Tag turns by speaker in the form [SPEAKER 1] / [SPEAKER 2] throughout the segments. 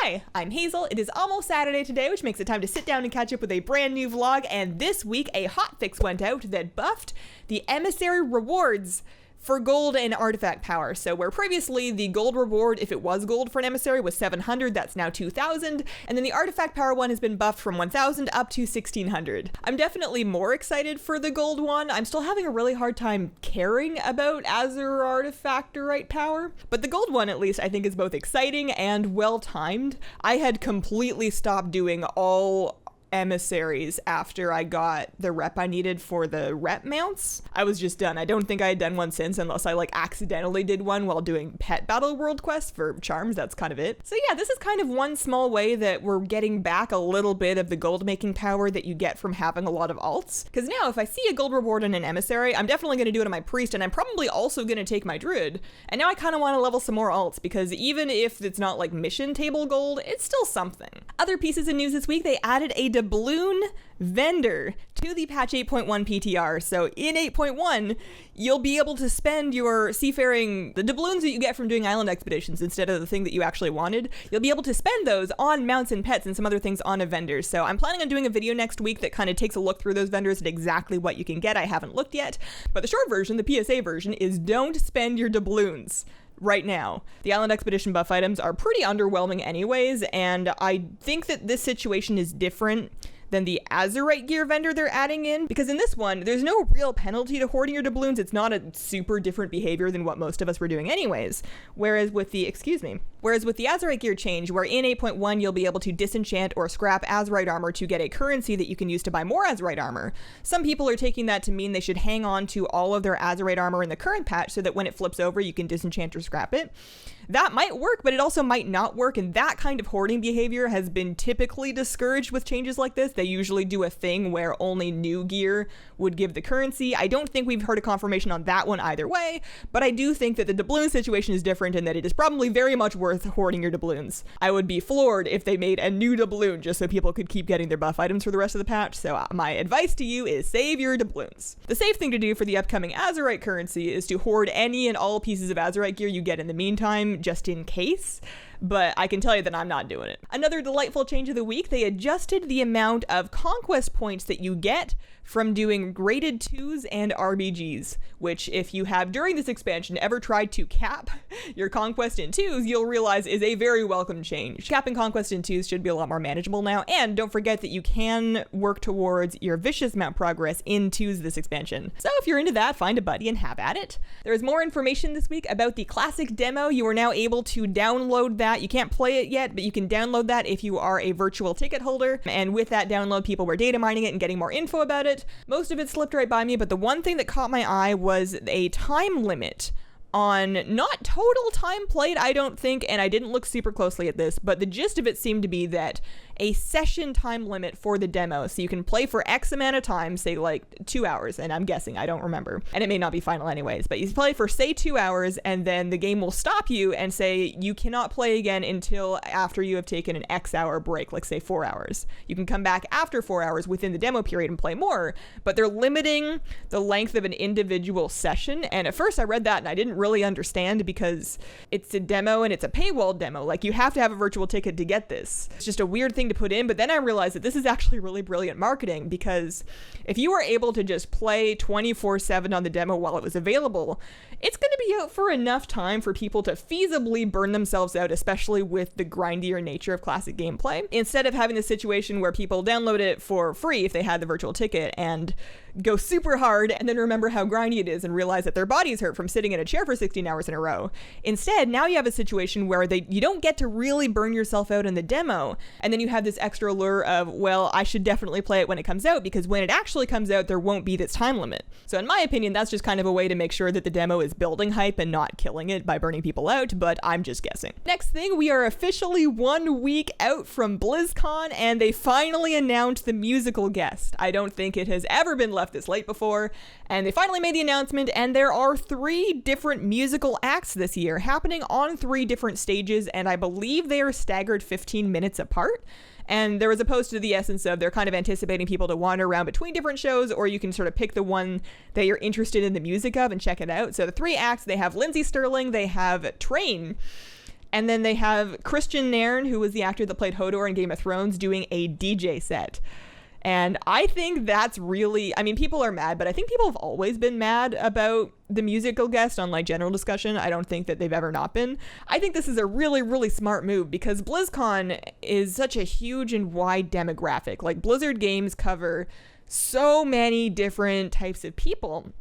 [SPEAKER 1] Hi, I'm Hazel. It is almost Saturday today, which makes it time to sit down and catch up with a brand new vlog, and this week a hotfix went out that buffed the Emissary rewards for gold and artifact power. So where previously the gold reward, if it was gold for an emissary, was 700, that's now 2,000, and then the artifact power one has been buffed from 1,000 up to 1,600. I'm definitely more excited for the gold one. I'm still having a really hard time caring about Azerite power, but the gold one at least I think is both exciting and well-timed. I had completely stopped doing all emissaries after I got the rep I needed for the rep mounts. I was just done. I don't think I had done one since, unless I accidentally did one while doing pet battle world quests for charms. That's kind of it. So yeah, this is kind of one small way that we're getting back a little bit of the gold making power that you get from having a lot of alts. Because now if I see a gold reward in an emissary, I'm definitely going to do it on my priest, and I'm probably also going to take my druid. And now I kind of want to level some more alts, because even if it's not like mission table gold, it's still something. Other pieces of news this week, they added a doubloon vendor to the patch 8.1 PTR. So in 8.1, you'll be able to spend your seafaring, the doubloons that you get from doing island expeditions instead of the thing that you actually wanted. You'll be able to spend those on mounts and pets and some other things on a vendor. So I'm planning on doing a video next week that kind of takes a look through those vendors and exactly what you can get. I haven't looked yet, but the short version, the PSA version, is don't spend your doubloons right now. The island expedition buff items are pretty underwhelming anyways, and I think that this situation is different than the Azerite Gear vendor they're adding in, because in this one, there's no real penalty to hoarding your doubloons. It's not a super different behavior than what most of us were doing anyways. Whereas with the Azerite Gear change, where in 8.1 you'll be able to disenchant or scrap Azerite armor to get a currency that you can use to buy more Azerite armor, some people are taking that to mean they should hang on to all of their Azerite armor in the current patch so that when it flips over, you can disenchant or scrap it. That might work, but it also might not work, and that kind of hoarding behavior has been typically discouraged with changes like this. They usually do a thing where only new gear would give the currency. I don't think we've heard a confirmation on that one either way, but I do think that the doubloon situation is different and that it is probably very much worth hoarding your doubloons. I would be floored if they made a new doubloon just so people could keep getting their buff items for the rest of the patch, so my advice to you is save your doubloons. The safe thing to do for the upcoming Azerite currency is to hoard any and all pieces of Azerite gear you get in the meantime, just in case, but I can tell you that I'm not doing it. Another delightful change of the week, they adjusted the amount of Conquest Points that you get from doing Rated 2s and RBGs, which if you have during this expansion ever tried to cap your Conquest in 2s, you'll realize is a very welcome change. Capping Conquest in 2s should be a lot more manageable now, and don't forget that you can work towards your Vicious Mount progress in 2s this expansion. So if you're into that, find a buddy and have at it. There is more information this week about the Classic demo. You are now able to download that. You can't play it yet, but you can download that if you are a virtual ticket holder, and with that download, people were data mining it and getting more info about it. Most of it slipped right by me, but the one thing that caught my eye was a time limit on not total time played, I don't think, and I didn't look super closely at this, but the gist of it seemed to be that a session time limit for the demo. So you can play for X amount of time, say like 2 hours, and I'm guessing, I don't remember, and it may not be final anyways, but you play for say 2 hours, and then the game will stop you and say you cannot play again until after you have taken an X hour break, like say 4 hours. You can come back after 4 hours within the demo period and play more, but they're limiting the length of an individual session. And at first I read that and I didn't really understand, because it's a demo and it's a paywall demo. Like, you have to have a virtual ticket to get this. It's just a weird thing to put in, but then I realized that this is actually really brilliant marketing, because if you were able to just play 24/7 on the demo while it was available, it's going to be out for enough time for people to feasibly burn themselves out, especially with the grindier nature of classic gameplay, instead of having the situation where people download it for free if they had the virtual ticket and go super hard and then remember how grindy it is and realize that their bodies hurt from sitting in a chair for 16 hours in a row. Instead, now you have a situation where you don't get to really burn yourself out in the demo, and then you have this extra lure of, well, I should definitely play it when it comes out, because when it actually comes out, there won't be this time limit. So in my opinion, that's just kind of a way to make sure that the demo is building hype and not killing it by burning people out, but I'm just guessing. Next thing, we are officially 1 week out from BlizzCon, and they finally announced the musical guest. I don't think it has ever been left this late before, and they finally made the announcement, and there are 3 different musical acts this year happening on 3 different stages, and I believe they are staggered 15 minutes apart. And there was a post to the essence of they're kind of anticipating people to wander around between different shows, or you can sort of pick the one that you're interested in the music of and check it out. So the 3 acts, they have Lindsay Sterling, they have Train, And then they have Christian Nairn, who was the actor that played Hodor in Game of Thrones, doing a DJ set. And I think that's really, I mean, people are mad, but I think people have always been mad about the musical guest on like general discussion. I don't think that they've ever not been. I think this is a really, really smart move because BlizzCon is such a huge and wide demographic. Like Blizzard games cover so many different types of people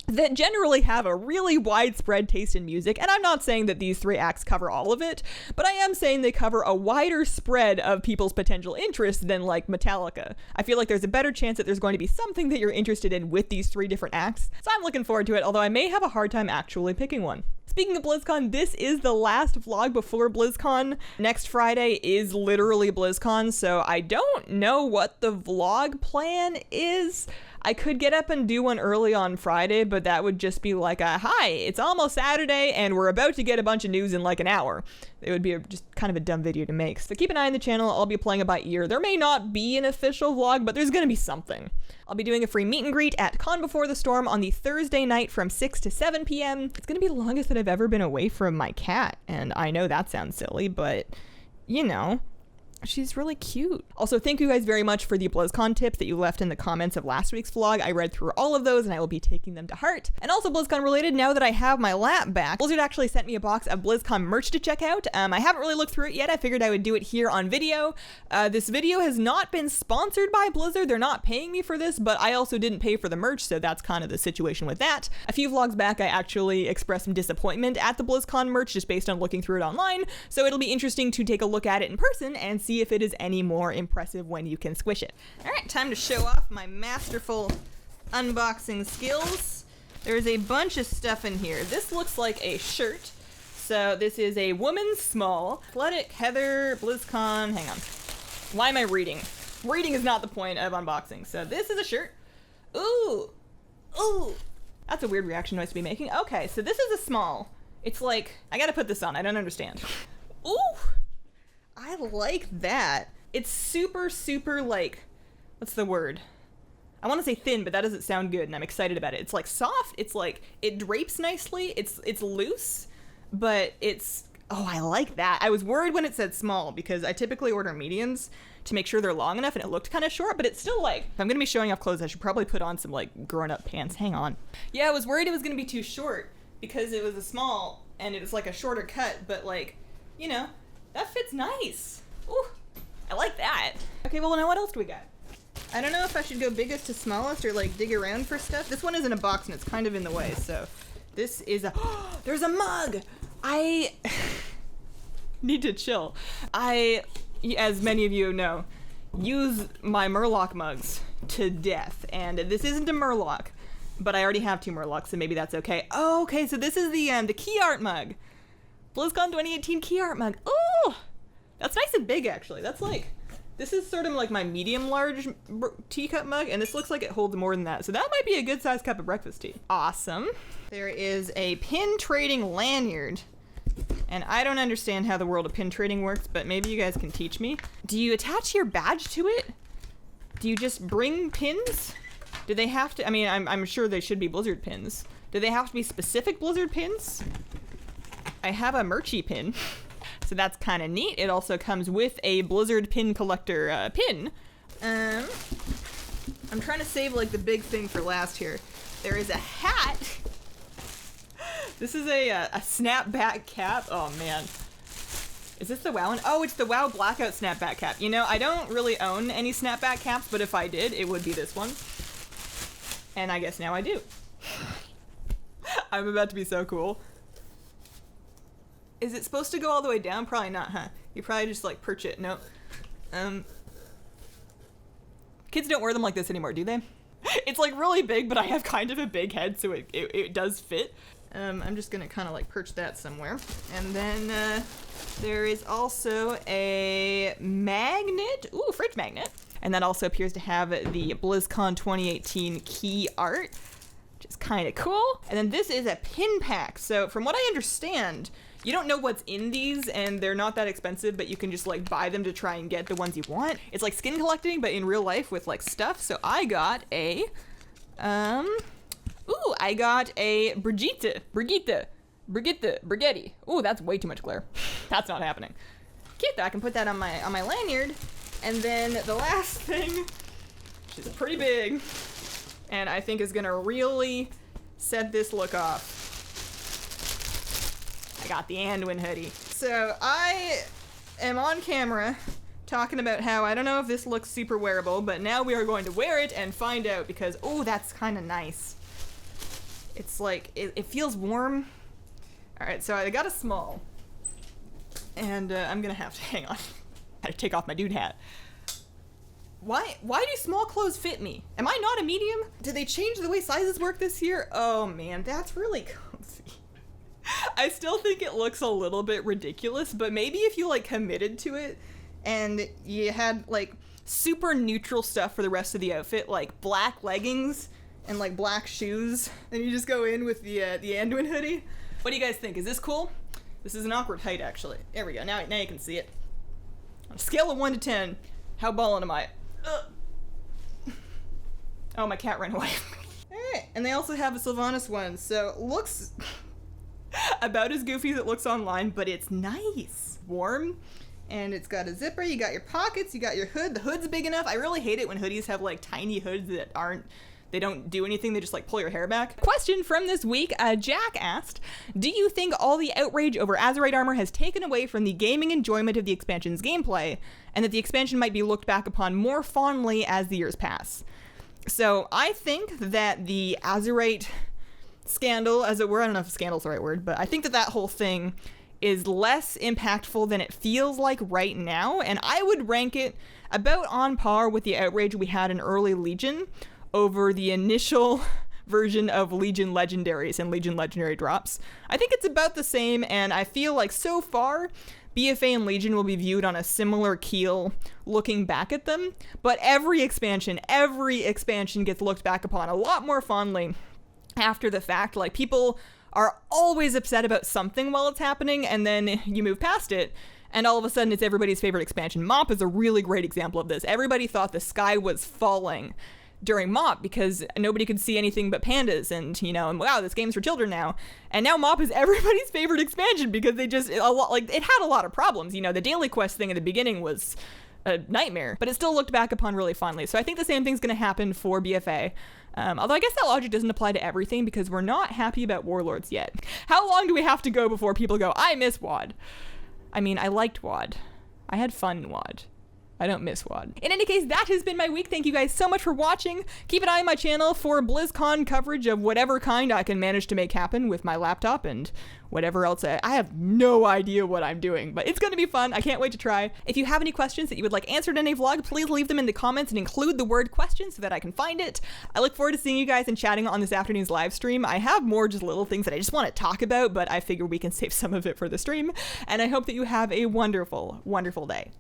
[SPEAKER 1] that generally have a really widespread taste in music. And I'm not saying that these 3 acts cover all of it, but I am saying they cover a wider spread of people's potential interests than like Metallica. I feel like there's a better chance that there's going to be something that you're interested in with these 3 different acts. So I'm looking forward to it, although I may have a hard time actually picking one. Speaking of BlizzCon, this is the last vlog before BlizzCon. Next Friday is literally BlizzCon, so I don't know what the vlog plan is. I could get up and do one early on Friday, but that would just be like a, hi, it's almost Saturday and we're about to get a bunch of news in like an hour. It would be just kind of a dumb video to make. So keep an eye on the channel. I'll be playing it by ear. There may not be an official vlog, but there's going to be something. I'll be doing a free meet and greet at Con Before the Storm on the Thursday night from 6 to 7 p.m. It's going to be the longest that I've ever been away from my cat. And I know that sounds silly, but you know, she's really cute. Also, thank you guys very much for the BlizzCon tips that you left in the comments of last week's vlog. I read through all of those and I will be taking them to heart. And also BlizzCon related, now that I have my lap back, Blizzard actually sent me a box of BlizzCon merch to check out. I haven't really looked through it yet. I figured I would do it here on video. This video has not been sponsored by Blizzard. They're not paying me for this, but I also didn't pay for the merch, so that's kind of the situation with that. A few vlogs back, I actually expressed some disappointment at the BlizzCon merch just based on looking through it online, so it'll be interesting to take a look at it in person and see if it is any more impressive when you can squish it. All right, time to show off my masterful unboxing skills. There's a bunch of stuff in here. This looks like a shirt. So this is a woman's small. Athletic, Heather, BlizzCon, hang on. Why am I reading? Reading is not the point of unboxing. So this is a shirt. Ooh, ooh. That's a weird reaction noise to be making. Okay, so this is a small. It's like, I gotta put this on, I don't understand. Ooh, I like that. It's super, super like, what's the word? I want to say thin, but that doesn't sound good, and I'm excited about it. It's like soft, it's like, it drapes nicely, it's loose, but it's, oh, I like that. I was worried when it said small, because I typically order mediums to make sure they're long enough, and it looked kind of short, but it's still like, if I'm gonna be showing off clothes, I should probably put on some like grown-up pants. Hang on. Yeah, I was worried it was gonna be too short, because it was a small, and it was like a shorter cut, but like, you know, that fits nice. Ooh, I like that. Okay, well now what else do we got? I don't know if I should go biggest to smallest or like dig around for stuff. This one is in a box and it's kind of in the way, so this is a, there's a mug! I need to chill. I, as many of you know, use my Murloc mugs to death, and this isn't a Murloc, but I already have 2 Murlocs, so maybe that's okay. Oh, okay, so this is the key art mug. BlizzCon 2018 key art mug. Oh, that's nice and big, actually. That's like, this is sort of like my medium-large teacup mug, and this looks like it holds more than that. So that might be a good-sized cup of breakfast tea. Awesome. There is a pin trading lanyard, and I don't understand how the world of pin trading works, but maybe you guys can teach me. Do you attach your badge to it? Do you just bring pins? Do they have to, I mean, I'm sure they should be Blizzard pins. Do they have to be specific Blizzard pins? I have a Merchie pin. So that's kind of neat. It also comes with a Blizzard pin collector pin. I'm trying to save like the big thing for last here. There is a hat. This is a snapback cap. Oh man. Is this the WoW one? Oh, it's the WoW Blackout Snapback Cap. You know, I don't really own any snapback caps, but if I did, it would be this one. And I guess now I do. I'm about to be so cool. Is it supposed to go all the way down? Probably not, huh? You probably just like perch it. No. Kids don't wear them like this anymore, do they? It's like really big, but I have kind of a big head, so it does fit. I'm just gonna kind of like perch that somewhere. And then there is also a magnet. Ooh, fridge magnet. And that also appears to have the BlizzCon 2018 key art, which is kind of cool. And then this is a pin pack. So from what I understand, you don't know what's in these, and they're not that expensive, but you can just like buy them to try and get the ones you want. It's like skin collecting, but in real life with like stuff. So I got a, I got a Brigitte Brigetti. Ooh, that's way too much glare. That's not happening. Keep that. I can put that on my lanyard. And then the last thing, which is pretty big, and I think is gonna really set this look off. I got the Anduin Hoodie. So I am on camera talking about how I don't know if this looks super wearable, but now we are going to wear it and find out because, oh, that's kind of nice. It's like, it feels warm. All right, so I got a small, and I'm gonna have to, hang on. I have to take off my dude hat. Why do small clothes fit me? Am I not a medium? Did they change the way sizes work this year? Oh man, that's really comfy. I still think it looks a little bit ridiculous, but maybe if you like committed to it and you had like super neutral stuff for the rest of the outfit, like black leggings and like black shoes, and you just go in with the Anduin hoodie. What do you guys think? Is this cool? This is an awkward height actually. There we go, now you can see it. On a scale of 1 to 10, how ballin' am I? Oh, my cat ran away. Alright, and they also have a Sylvanas one, so it looks about as goofy as it looks online, but it's nice. Warm, and it's got a zipper, you got your pockets, you got your hood. The hood's big enough. I really hate it when hoodies have like tiny hoods that they don't do anything, they just like pull your hair back. Question from this week, Jack asked, do you think all the outrage over Azerite armor has taken away from the gaming enjoyment of the expansion's gameplay, and that the expansion might be looked back upon more fondly as the years pass? So I think that the Azerite scandal, as it were, I don't know if scandal's the right word, but I think that whole thing is less impactful than it feels like right now, and I would rank it about on par with the outrage we had in early Legion over the initial version of Legion Legendaries and Legion Legendary drops. I think it's about the same, and I feel like so far, BFA and Legion will be viewed on a similar keel looking back at them, but every expansion gets looked back upon a lot more fondly after the fact. Like, people are always upset about something while it's happening, and then you move past it, and all of a sudden it's everybody's favorite expansion. MOP is a really great example of this. Everybody thought the sky was falling during MOP because nobody could see anything but pandas, and and wow, this game's for children now. And now MOP is everybody's favorite expansion because it had a lot of problems. The daily quest thing at the beginning was a nightmare, but it still looked back upon really fondly. So I think the same thing's going to happen for BFA. Although I guess that logic doesn't apply to everything because we're not happy about Warlords yet. How long do we have to go before people go, I miss WoD? I mean, I liked WoD. I had fun in WoD. I don't miss WoD. In any case, that has been my week. Thank you guys so much for watching. Keep an eye on my channel for BlizzCon coverage of whatever kind I can manage to make happen with my laptop and whatever else. I have no idea what I'm doing, but it's going to be fun. I can't wait to try. If you have any questions that you would like answered in a vlog, please leave them in the comments and include the word question so that I can find it. I look forward to seeing you guys and chatting on this afternoon's live stream. I have more just little things that I just want to talk about, but I figure we can save some of it for the stream. And I hope that you have a wonderful, wonderful day.